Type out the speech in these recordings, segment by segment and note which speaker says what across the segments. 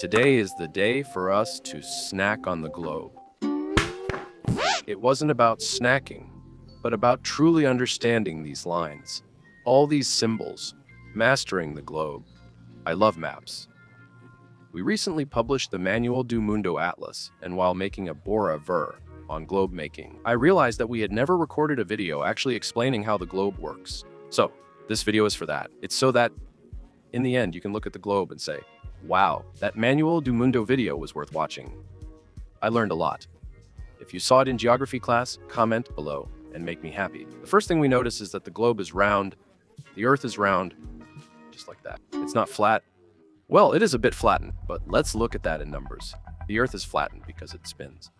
Speaker 1: Today is the day for us to snack on the globe. It wasn't about snacking, but about truly understanding these lines, all these symbols, mastering the globe. I love maps. We recently published the Manual do Mundo Atlas, and while making a Bora Ver on globe making, I realized that we had never recorded a video actually explaining how the globe works. So, this video is for that. It's so that, in the end, you can look at the globe and say, wow, that Manual do Mundo video was worth watching. I learned a lot. If you saw it in geography class, comment below and make me happy. The first thing we notice is that the globe is round, the Earth is round, just like that. It's not flat. Well, it is a bit flattened, but let's look at that in numbers. The Earth is flattened because it spins.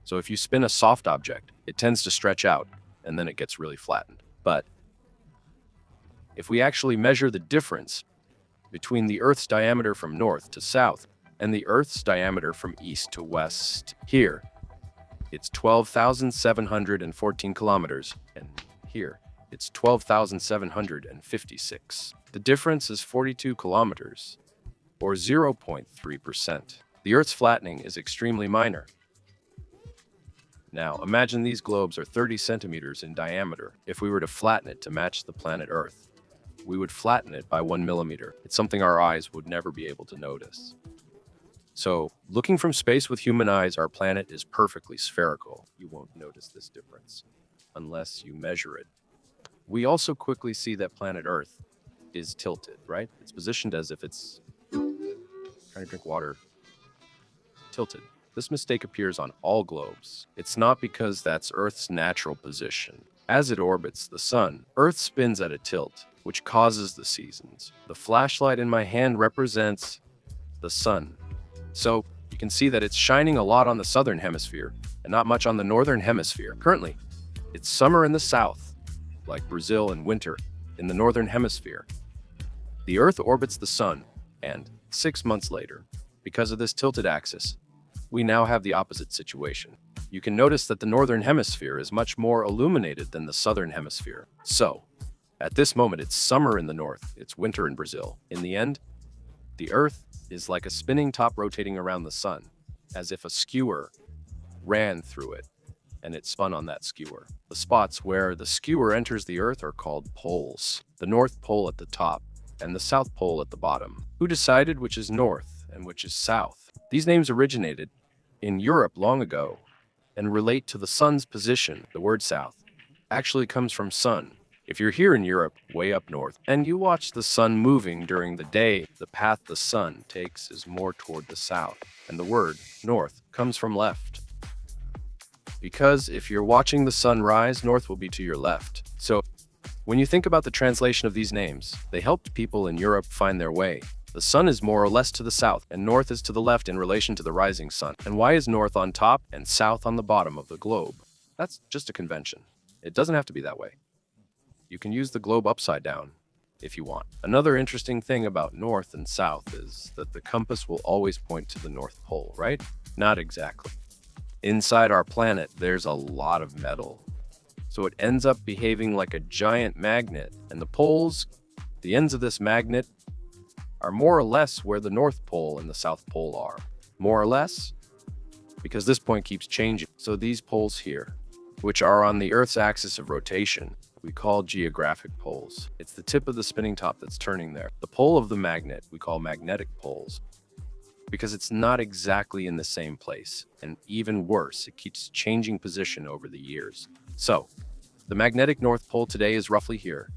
Speaker 1: So if you spin a soft object, it tends to stretch out, and then it gets really flattened. But if we actually measure the difference between the Earth's diameter from north to south and the Earth's diameter from east to west, here, it's 12,714 kilometers, and here, it's 12,756. The difference is 42 kilometers, or 0.3%. The Earth's flattening is extremely minor. Now, imagine these globes are 30 centimeters in diameter. If we were to flatten it to match the planet Earth, we would flatten it by 1 millimeter. It's something our eyes would never be able to notice. So, looking from space with human eyes, our planet is perfectly spherical. You won't notice this difference unless you measure it. We also quickly see that planet Earth is tilted, right? It's positioned as if it's trying to drink water. Tilted. This mistake appears on all globes. It's not because that's Earth's natural position. As it orbits the sun, Earth spins at a tilt, which causes the seasons. The flashlight in my hand represents the sun. So you can see that it's shining a lot on the southern hemisphere and not much on the northern hemisphere. Currently, it's summer in the south, like Brazil, and winter in the northern hemisphere. The Earth orbits the sun, and 6 months later, because of this tilted axis, we now have the opposite situation. You can notice that the northern hemisphere is much more illuminated than the southern hemisphere. So, at this moment, it's summer in the north, it's winter in Brazil. In the end, the Earth is like a spinning top rotating around the sun, as if a skewer ran through it, and it spun on that skewer. The spots where the skewer enters the Earth are called poles. The North Pole at the top, and the South Pole at the bottom. Who decided which is north and which is south? These names originated in Europe long ago and relate to the sun's position. The word south actually comes from sun. If you're here in Europe, way up north, and you watch the sun moving during the day, the path the sun takes is more toward the south, and the word north comes from left. Because if you're watching the sun rise, north will be to your left. So when you think about the translation of these names, they helped people in Europe find their way. The sun is more or less to the south, and north is to the left in relation to the rising sun. And why is north on top and south on the bottom of the globe? That's just a convention. It doesn't have to be that way. You can use the globe upside down if you want. Another interesting thing about north and south is that the compass will always point to the North Pole, right? Not exactly. Inside our planet, there's a lot of metal. So it ends up behaving like a giant magnet, and the poles, the ends of this magnet, are more or less where the North Pole and the South Pole are. More or less, because this point keeps changing. So these poles here, which are on the Earth's axis of rotation, we call geographic poles. It's the tip of the spinning top that's turning there. The pole of the magnet we call magnetic poles, because it's not exactly in the same place, and even worse, it keeps changing position over the years. So, the magnetic North Pole today is roughly here,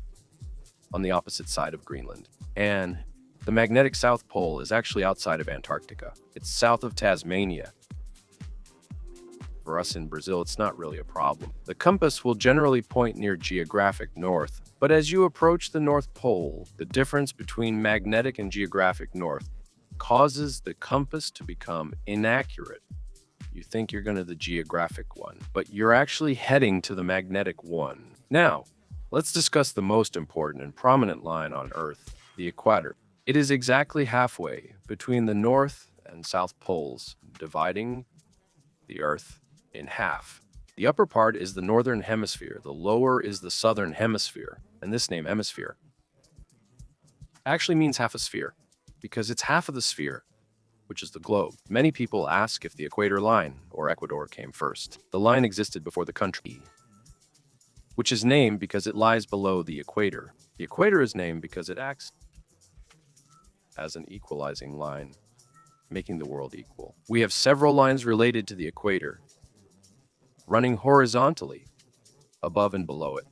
Speaker 1: on the opposite side of Greenland, and the magnetic South Pole is actually outside of Antarctica. It's south of Tasmania. For us in Brazil, it's not really a problem. The compass will generally point near geographic north, but as you approach the North Pole, the difference between magnetic and geographic north causes the compass to become inaccurate. You think you're going to the geographic one, but you're actually heading to the magnetic one. Now, let's discuss the most important and prominent line on Earth, the equator. It is exactly halfway between the North and South Poles, dividing the Earth in half. The upper part is the northern hemisphere, the lower is the southern hemisphere, and this name hemisphere actually means half a sphere, because it's half of the sphere, which is the globe. Many people ask if the equator line, or Ecuador, came first. The line existed before the country, which is named because it lies below the equator. The equator is named because it acts as an equalizing line, making the world equal. We have several lines related to the equator, running horizontally, above and below it.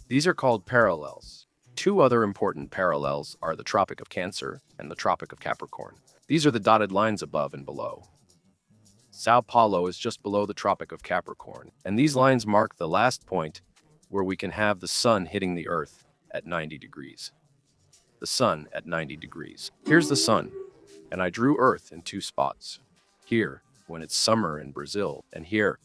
Speaker 1: These are called parallels. Two other important parallels are the Tropic of Cancer and the Tropic of Capricorn. These are the dotted lines above and below. Sao Paulo is just below the Tropic of Capricorn, and these lines mark the last point where we can have the sun hitting the Earth at 90 degrees. The sun at 90 degrees. Here's the sun, and I drew Earth in two spots. Here, when it's summer in Brazil, and here,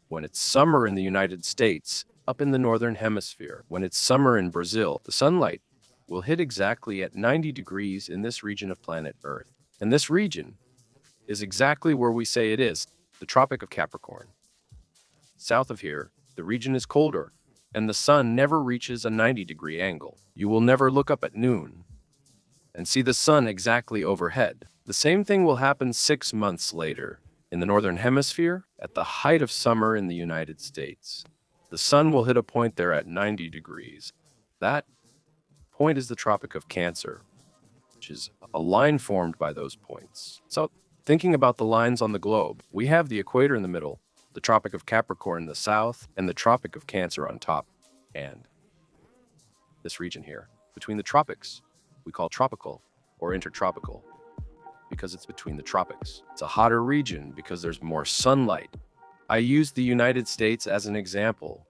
Speaker 1: when it's summer in the United States, up in the northern hemisphere. When it's summer in Brazil, the sunlight will hit exactly at 90 degrees in this region of planet Earth. And this region is exactly where we say it is, the Tropic of Capricorn. South of here, the region is colder, and the sun never reaches a 90-degree angle. You will never look up at noon and see the sun exactly overhead. The same thing will happen 6 months later in the northern hemisphere at the height of summer in the United States. The sun will hit a point there at 90 degrees. That point is the Tropic of Cancer, which is a line formed by those points. So, thinking about the lines on the globe, we have the equator in the middle, the Tropic of Capricorn in the south, and the Tropic of Cancer on top. And this region here, between the tropics, we call tropical or intertropical because it's between the tropics. It's a hotter region because there's more sunlight. I used the United States as an example,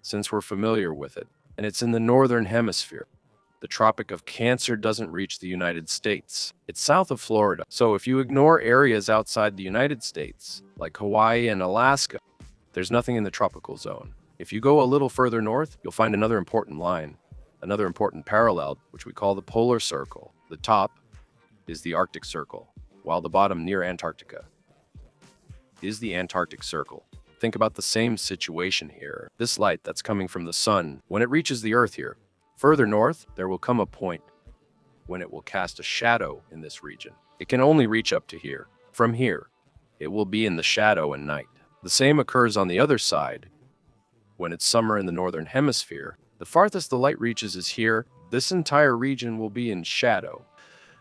Speaker 1: since we're familiar with it, and it's in the northern hemisphere. The Tropic of Cancer doesn't reach the United States. It's south of Florida. So if you ignore areas outside the United States, like Hawaii and Alaska, there's nothing in the tropical zone. If you go a little further north, you'll find another important line, another important parallel, which we call the polar circle. The top is the Arctic Circle, while the bottom near Antarctica is the Antarctic Circle. Think about the same situation here. This light that's coming from the sun, when it reaches the Earth here, further north, there will come a point when it will cast a shadow in this region. It can only reach up to here. From here, it will be in the shadow and night. The same occurs on the other side. When it's summer in the northern hemisphere, the farthest the light reaches is here. This entire region will be in shadow.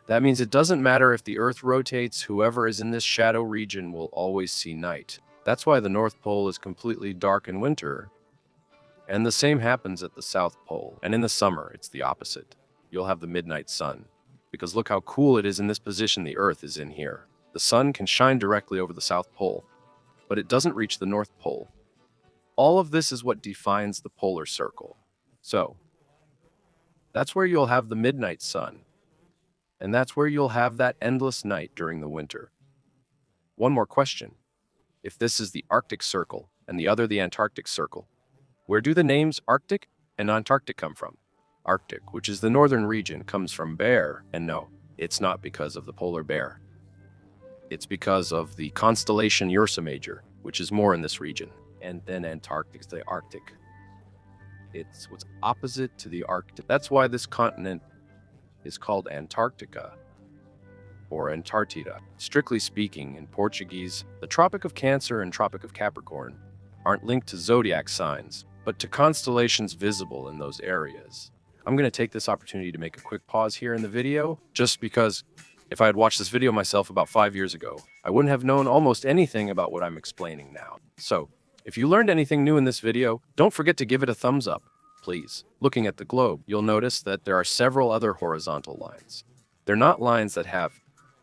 Speaker 1: That means it doesn't matter if the Earth rotates, whoever is in this shadow region will always see night. That's why the North Pole is completely dark in winter. And the same happens at the South Pole. And in the summer, it's the opposite. You'll have the midnight sun. Because look how cool it is in this position the Earth is in here. The sun can shine directly over the South Pole, but it doesn't reach the North Pole. All of this is what defines the polar circle. So, that's where you'll have the midnight sun. And that's where you'll have that endless night during the winter. One more question. If this is the Arctic Circle and the other the Antarctic Circle, where do the names Arctic and Antarctic come from? Arctic, which is the northern region, comes from bear, and no, it's not because of the polar bear. It's because of the constellation Ursa Major, which is more in this region. And then Antarctic is the Arctic. It's what's opposite to the Arctic. That's why this continent is called Antarctica or Antarctica. Strictly speaking, in Portuguese, the Tropic of Cancer and Tropic of Capricorn aren't linked to zodiac signs, but to constellations visible in those areas. I'm going to take this opportunity to make a quick pause here in the video, just because if I had watched this video myself about 5 years ago, I wouldn't have known almost anything about what I'm explaining now. So, if you learned anything new in this video, don't forget to give it a thumbs up, please. Looking at the globe, you'll notice that there are several other horizontal lines. They're not lines that have,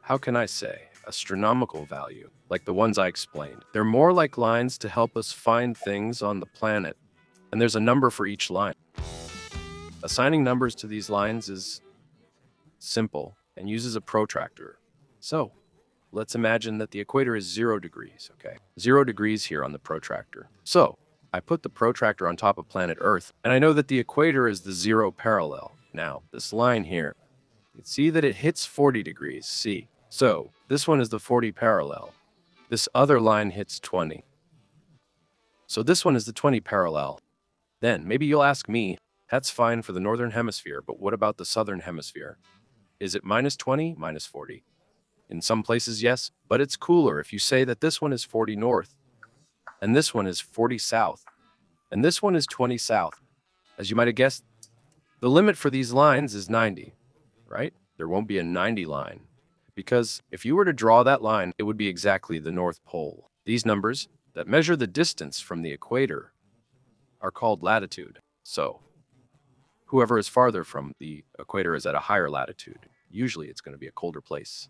Speaker 1: how can I say, astronomical value, like the ones I explained. They're more like lines to help us find things on the planet, and there's a number for each line. Assigning numbers to these lines is simple and uses a protractor. So, let's imagine that the equator is 0 degrees, okay? 0 degrees here on the protractor. So, I put the protractor on top of planet Earth, and I know that the equator is the 0 parallel. Now, this line here, you can see that it hits 40 degrees, see? So, this one is the 40 parallel. This other line hits 20. So this one is the 20 parallel. Then, maybe you'll ask me, that's fine for the northern hemisphere, but what about the southern hemisphere? Is it -20, -40? In some places, yes, but it's cooler if you say that this one is 40 north, and this one is 40 south, and this one is 20 south. As you might have guessed, the limit for these lines is 90, right? There won't be a 90 line, because if you were to draw that line, it would be exactly the North Pole. These numbers that measure the distance from the equator are called latitude. So, whoever is farther from the equator is at a higher latitude. Usually it's going to be a colder place,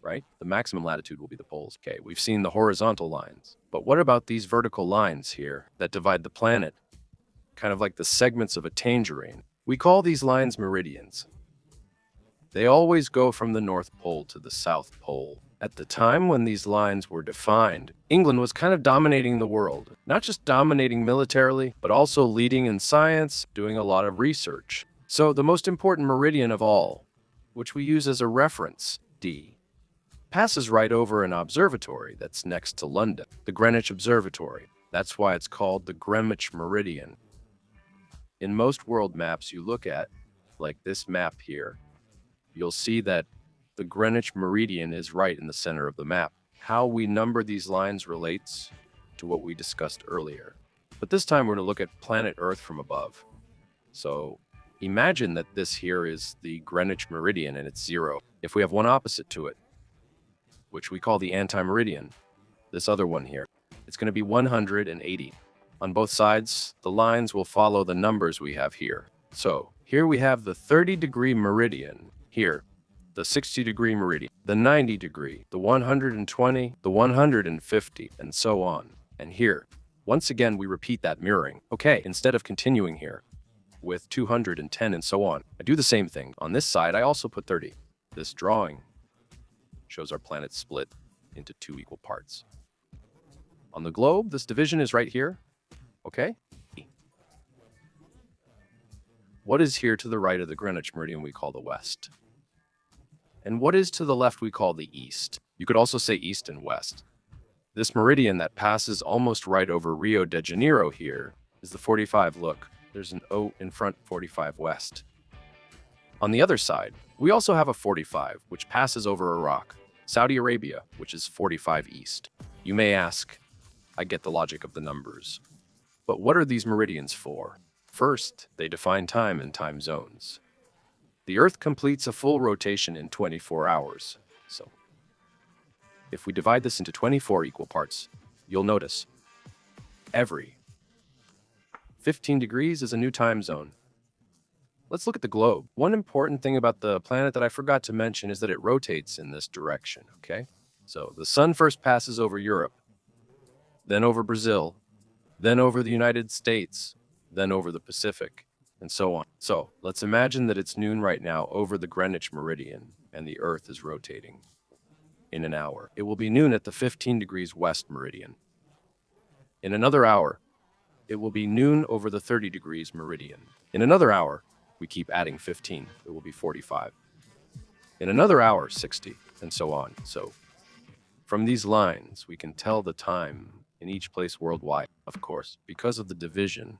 Speaker 1: right? The maximum latitude will be the poles. Okay, we've seen the horizontal lines. But what about these vertical lines here that divide the planet? Kind of like the segments of a tangerine. We call these lines meridians. They always go from the North Pole to the South Pole. At the time when these lines were defined, England was kind of dominating the world. Not just dominating militarily, but also leading in science, doing a lot of research. So the most important meridian of all, which we use as a reference, D, passes right over an observatory that's next to London, the Greenwich Observatory. That's why it's called the Greenwich Meridian. In most world maps you look at, like this map here, you'll see that the Greenwich Meridian is right in the center of the map. How we number these lines relates to what we discussed earlier. But this time we're going to look at planet Earth from above. So imagine that this here is the Greenwich Meridian and it's 0. If we have one opposite to it, which we call the anti-meridian, this other one here, it's going to be 180. On both sides, the lines will follow the numbers we have here. So here we have the 30-degree meridian, here, the 60-degree meridian, the 90-degree, the 120, the 150, and so on. And here, once again, we repeat that mirroring. Okay, instead of continuing here with 210 and so on, I do the same thing. On this side, I also put 30. This drawing shows our planet split into 2 equal parts. On the globe, this division is right here. Okay? What is here to the right of the Greenwich Meridian we call the west? And what is to the left we call the east? You could also say east and west. This meridian that passes almost right over Rio de Janeiro here is the 45. Look, there's an O in front, 45 west. On the other side, we also have a 45, which passes over Iraq, Saudi Arabia, which is 45 east. You may ask, I get the logic of the numbers. But what are these meridians for? First, they define time and time zones. The Earth completes a full rotation in 24 hours. So, if we divide this into 24 equal parts, you'll notice every 15 degrees is a new time zone. Let's look at the globe. One important thing about the planet that I forgot to mention is that it rotates in this direction, okay? So the sun first passes over Europe, then over Brazil, then over the United States, then over the Pacific, and so on. So let's imagine that it's noon right now over the Greenwich Meridian, and the Earth is rotating. In an hour, it will be noon at the 15 degrees west meridian. In another hour, it will be noon over the 30 degrees meridian. In another hour, we keep adding 15, it will be 45. In another hour, 60, and so on. So from these lines, we can tell the time in each place worldwide. Of course, because of the division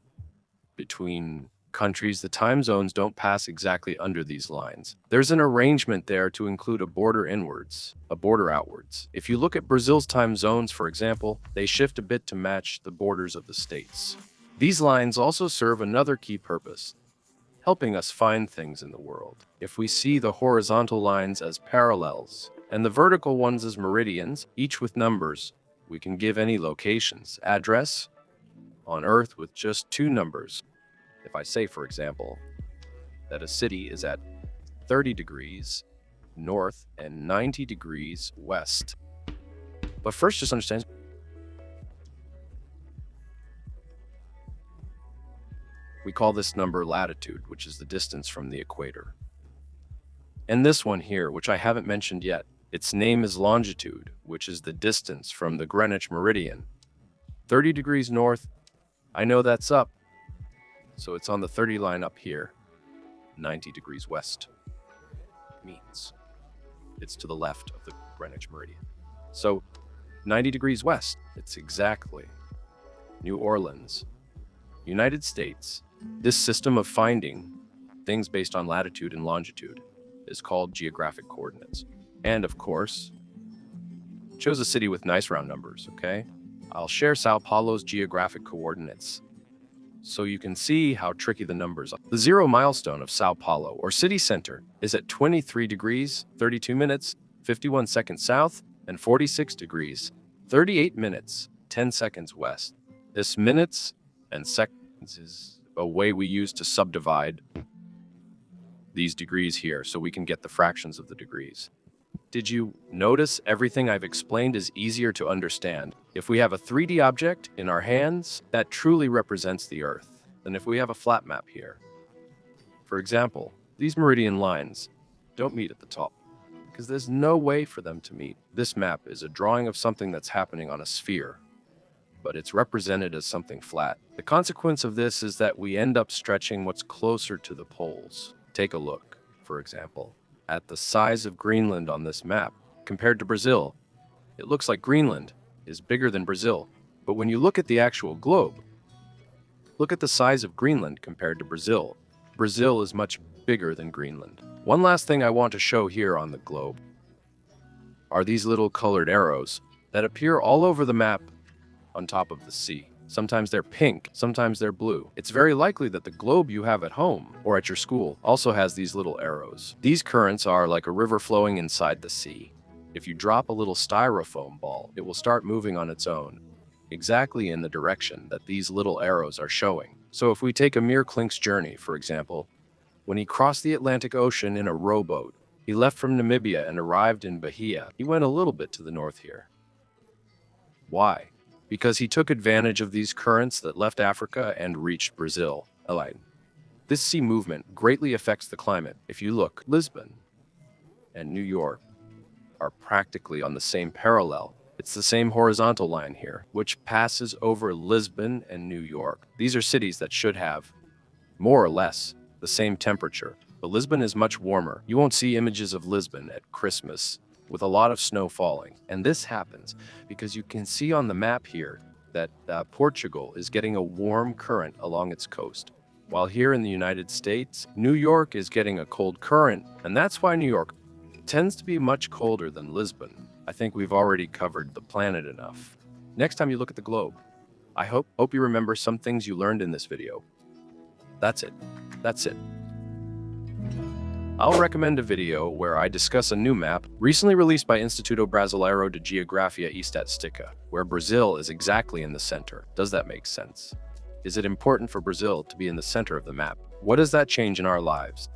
Speaker 1: between countries, the time zones don't pass exactly under these lines. There's an arrangement there to include a border inwards, a border outwards. If you look at Brazil's time zones, for example, they shift a bit to match the borders of the states. These lines also serve another key purpose, helping us find things in the world. If we see the horizontal lines as parallels and the vertical ones as meridians, each with numbers, we can give any locations, address, on Earth with just 2 numbers. If I say, for example, that a city is at 30 degrees north and 90 degrees west. But first, just understand, we call this number latitude, which is the distance from the equator. And this one here, which I haven't mentioned yet, its name is longitude, which is the distance from the Greenwich Meridian. 30 degrees north, I know that's up, so it's on the 30 line up here. 90 degrees west means it's to the left of the Greenwich Meridian. So 90 degrees west, it's exactly New Orleans, United States. This system of finding things based on latitude and longitude is called geographic coordinates. And of course, chose a city with nice round numbers, okay? I'll share Sao Paulo's geographic coordinates so you can see how tricky the numbers are. The zero milestone of Sao Paulo, or city center, is at 23 degrees, 32 minutes, 51 seconds south, and 46 degrees, 38 minutes, 10 seconds west. This minutes and seconds is a way we use to subdivide these degrees here so we can get the fractions of the degrees. Did you notice everything I've explained is easier to understand if we have a 3D object in our hands that truly represents the Earth than if we have a flat map here? For example, these meridian lines don't meet at the top because there's no way for them to meet. This map is a drawing of something that's happening on a sphere, but it's represented as something flat. The consequence of this is that we end up stretching what's closer to the poles. Take a look, for example, at the size of Greenland on this map. Compared to Brazil, it looks like Greenland is bigger than Brazil. But when you look at the actual globe, look at the size of Greenland compared to Brazil. Brazil is much bigger than Greenland. One last thing I want to show here on the globe are these little colored arrows that appear all over the map on top of the sea. Sometimes they're pink, sometimes they're blue. It's very likely that the globe you have at home or at your school also has these little arrows. These currents are like a river flowing inside the sea. If you drop a little styrofoam ball, it will start moving on its own, exactly in the direction that these little arrows are showing. So if we take Amir Klink's journey, for example, when he crossed the Atlantic Ocean in a rowboat, he left from Namibia and arrived in Bahia. He went a little bit to the north here. Why? Because he took advantage of these currents that left Africa and reached Brazil. This sea movement greatly affects the climate. If you look, Lisbon and New York are practically on the same parallel. It's the same horizontal line here, which passes over Lisbon and New York. These are cities that should have, more or less, the same temperature. But Lisbon is much warmer. You won't see images of Lisbon at Christmas with a lot of snow falling. And this happens because you can see on the map here that Portugal is getting a warm current along its coast. While here in the United States, New York is getting a cold current, and that's why New York tends to be much colder than Lisbon. I think we've already covered the planet enough. Next time you look at the globe, I hope you remember some things you learned in this video. That's it. I'll recommend a video where I discuss a new map recently released by Instituto Brasileiro de Geografia e Estatística, where Brazil is exactly in the center. Does that make sense? Is it important for Brazil to be in the center of the map? What does that change in our lives?